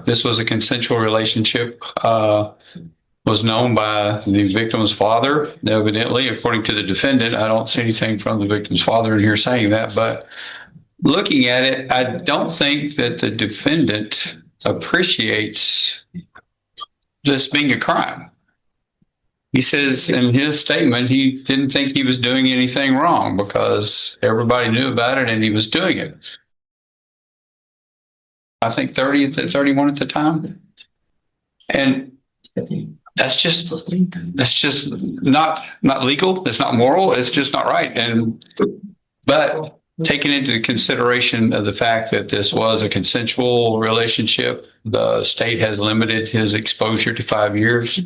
this was a consensual relationship, was known by the victim's father, evidently, according to the defendant. I don't see anything from the victim's father in here saying that, but looking at it, I don't think that the defendant appreciates this being a crime. He says in his statement he didn't think he was doing anything wrong because everybody knew about it and he was doing it. I think 31 at the time. And that's just not legal. It's not moral. It's just not right. But taking into consideration of the fact that this was a consensual relationship, the state has limited his exposure to 5 years.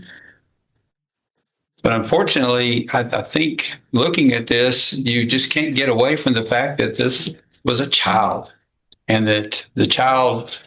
But unfortunately, I think looking at this, you just can't get away from the fact that this was a child and that the child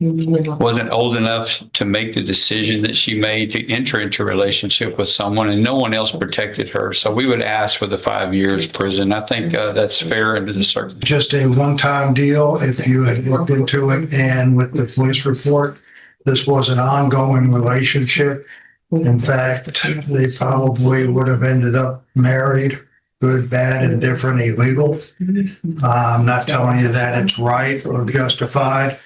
wasn't old enough to make the decision that she made to enter into a relationship with someone, and no one else protected her. So we would ask for the 5 years prison. I think that's fair under the circumstances. Just a one-time deal. If you had looked into it, and with the police report, this was an ongoing relationship. In fact, they probably would have ended up married, good, bad, indifferent, illegal. I'm not telling you that it's right or justified.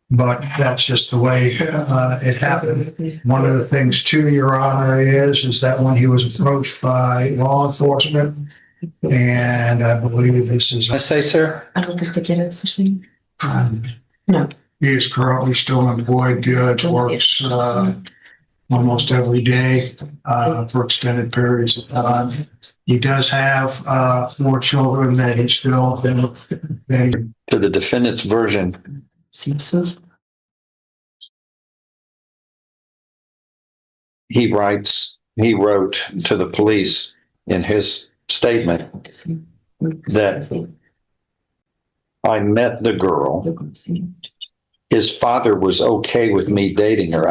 But that's just the way it happened. One of the things too, Your Honor, is that when he was approached by law enforcement, and I believe this is... I say, sir? No. He is currently still employed. Judge works almost every day for extended periods of time. He does have 4 children that he's still been... To the defendant's version, he wrote to the police in his statement that I met the girl. His father was okay with me dating her.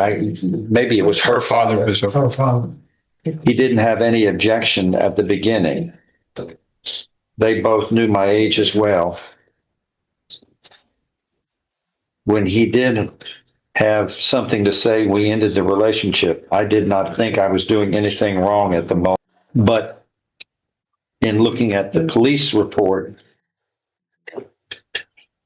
Maybe it was her father. Her father. He didn't have any objection at the beginning. They both knew my age as well. When he did have something to say, we ended the relationship. I did not think I was doing anything wrong at the moment. But in looking at the police report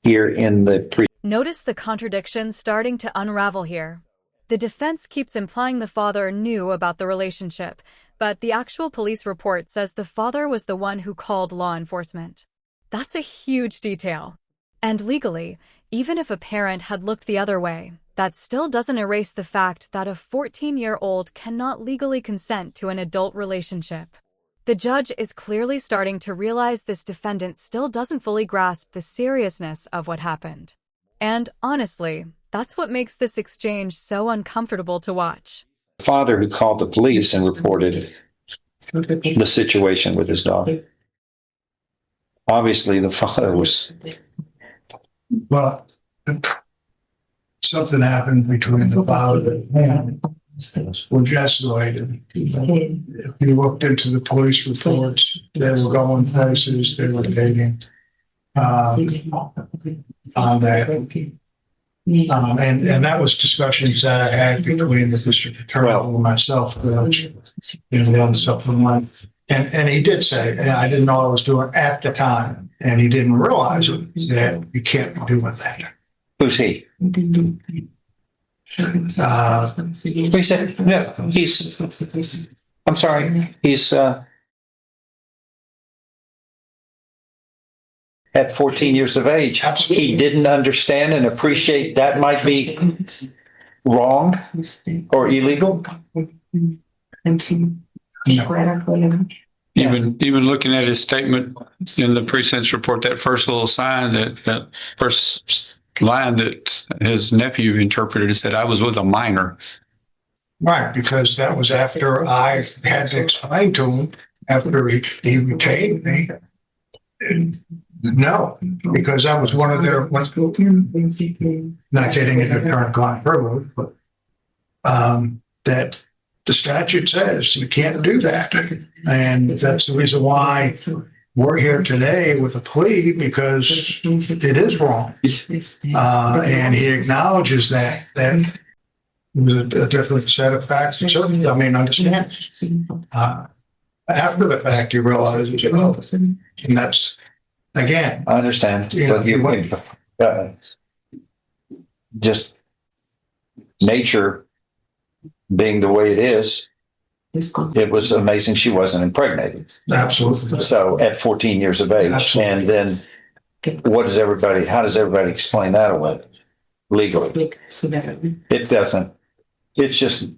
here in the Notice the contradiction starting to unravel here. The defense keeps implying the father knew about the relationship, but the actual police report says the father was the one who called law enforcement. That's a huge detail. And legally, even if a parent had looked the other way, that still doesn't erase the fact that a 14-year-old cannot legally consent to an adult relationship. The judge is clearly starting to realize this defendant still doesn't fully grasp the seriousness of what happened. And honestly, that's what makes this exchange so uncomfortable to watch. The father who called the police and reported the situation with his daughter. Obviously, the father was... Well, something happened between the father and him, which escalated. If you looked into the police reports, they were going places, they were dating on that. And that was discussions that I had between the district attorney and myself, and supplement. And he did say, I didn't know I was doing at the time, and he didn't realize it, that you can't be doing that. Who's he? He said, no, I'm sorry, he's at 14 years of age. Absolutely. He didn't understand and appreciate that might be wrong or illegal. No. Even looking at his statement in the precinct's report, that first little sign, that first line that his nephew interpreted, it said, I was with a minor. Right, because that was after I had to explain to him, after he retained me. No, because that was one of their, not getting into attorney-client privilege, but that the statute says you can't do that. And that's the reason why we're here today with a plea because it is wrong. And he acknowledges that it was a different set of facts. And certainly, I mean, understands. After the fact, he realizes, oh, and that's, again, I understand, Yeah, but you, you- uh, just nature being the way it is, it was amazing she wasn't impregnated. absolutely. So at 14 years of age, Absolutely. and then how does everybody explain that away legally? It doesn't. It's just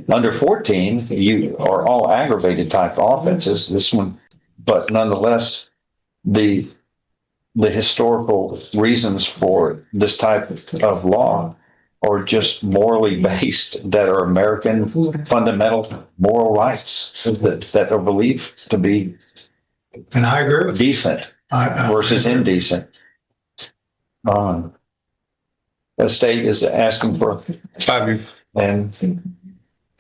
under 14, you are all aggravated type offenses. This one, but nonetheless, the historical reasons for this type of law are just morally based, that are American fundamental moral rights that are believed to be And I agree with you. decent I versus agree. indecent. The state is asking for, 5 years. and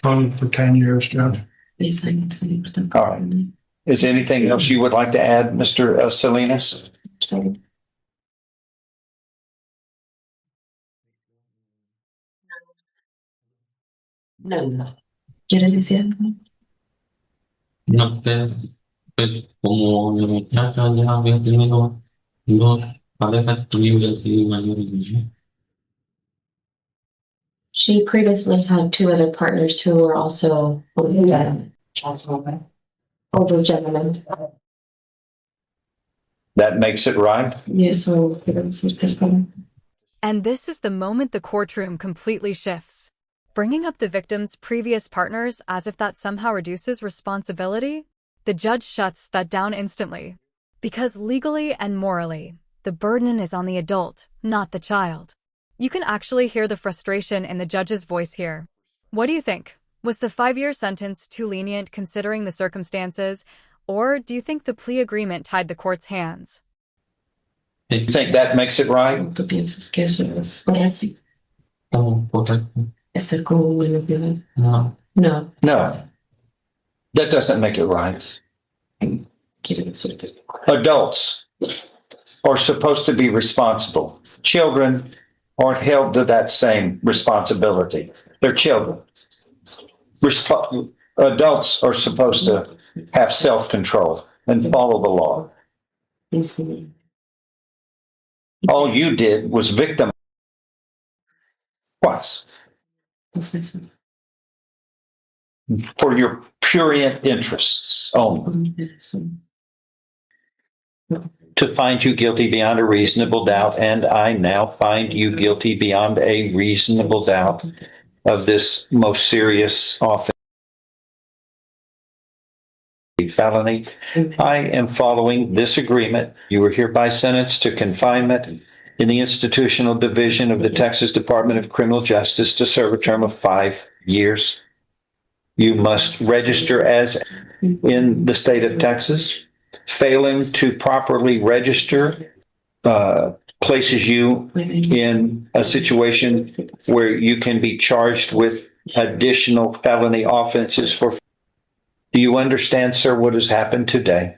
For 10 years, Judge. all right. Is there anything else you would like to add, Mr. Salinas? No. ¿Quieres decir algo? No sé, pues como la muchacha ya había tenido dos parejas civiles y mayores, ¿no? She previously had two other partners who were also older gentlemen. That makes it right? Yes, so queremos decir que es como- And this is the moment the courtroom completely shifts. Bringing up the victim's previous partners as if that somehow reduces responsibility, the judge shuts that down instantly. Because legally and morally, the burden is on the adult, not the child. You can actually hear the frustration in the judge's voice here. What do you think? Was the 5-year sentence too lenient considering the circumstances, or do you think the plea agreement tied the court's hands? You think that makes it right? ¿Tú piensas que eso es correcto? Como correcto. ¿Estar como un menor de edad? No, No, No. That doesn't make it right. quiere decir que Adults are supposed to be responsible. Children aren't held to that same responsibility. They're children. Adults are supposed to have self-control and follow the law. All you did was victim twice for your prurient interests only. To find you guilty beyond a reasonable doubt, and I now find you guilty beyond a reasonable doubt of this most serious offense, felony. I am following this agreement. You are hereby sentenced to confinement in the institutional division of the Texas Department of Criminal Justice to serve a term of 5 years. You must register as in the state of Texas. Failing to properly register places you in a situation where you can be charged with additional felony offenses for. Do you understand, sir, what has happened today?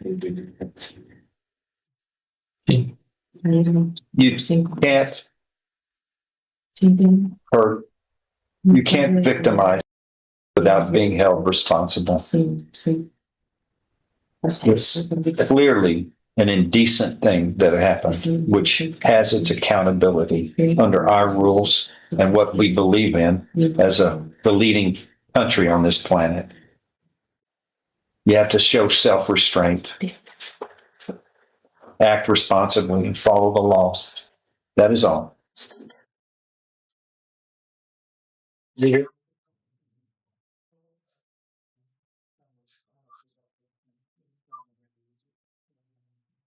sí, You can't hurt, you can't victimize without being held responsible. It's clearly an indecent thing that happened, which has its accountability under our rules and what we believe in as the leading country on this planet. You have to show self-restraint, act responsibly, and follow the laws. That is all.